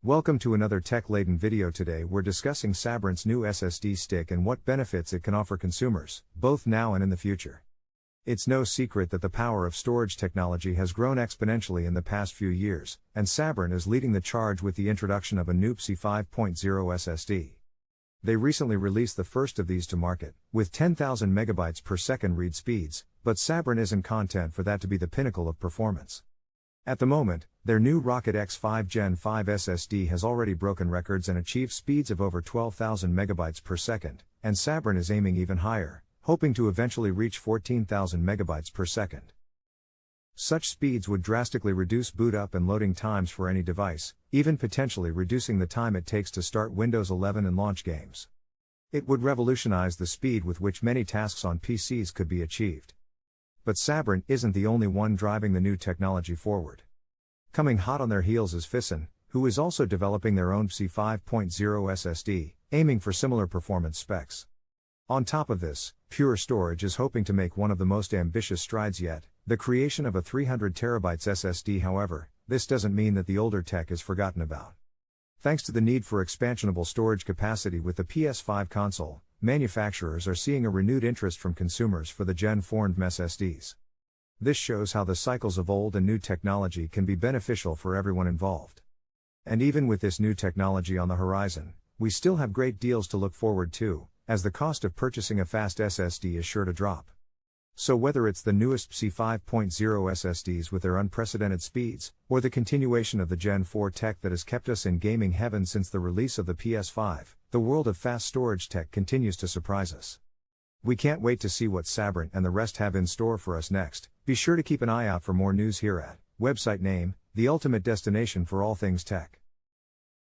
Welcome to another tech-laden video. Today we're discussing Sabrent's new SSD stick and what benefits it can offer consumers, both now and in the future. It's no secret that the power of storage technology has grown exponentially in the past few years, and Sabrent is leading the charge with the introduction of a new PCIe 5.0 SSD. They recently released the first of these to market, with 10,000 megabytes per second read speeds, but Sabrent isn't content for that to be the pinnacle of performance. At the moment, their new Rocket X5 Gen 5 SSD has already broken records and achieved speeds of over 12,000 megabytes per second, and Sabrent is aiming even higher, hoping to eventually reach 14,000 megabytes per second. Such speeds would drastically reduce boot up and loading times for any device, even potentially reducing the time it takes to start Windows 11 and launch games. It would revolutionize the speed with which many tasks on PCs could be achieved. But Sabrent isn't the only one driving the new technology forward. Coming hot on their heels is Fission, who is also developing their own PCIe 5.0 SSD, aiming for similar performance specs. On top of this, Pure Storage is hoping to make one of the most ambitious strides yet, the creation of a 300 terabytes SSD. However, this doesn't mean that the older tech is forgotten about. Thanks to the need for expansionable storage capacity with the PS5 console, manufacturers are seeing a renewed interest from consumers for the Gen 4 SSDs. This shows how the cycles of old and new technology can be beneficial for everyone involved. And even with this new technology on the horizon, we still have great deals to look forward to, as the cost of purchasing a fast SSD is sure to drop. So whether it's the newest PCIe 5.0 SSDs with their unprecedented speeds, or the continuation of the Gen 4 tech that has kept us in gaming heaven since the release of the PS5, the world of fast storage tech continues to surprise us. We can't wait to see what Sabrent and the rest have in store for us next. Be sure to keep an eye out for more news here at website name, the ultimate destination for all things tech.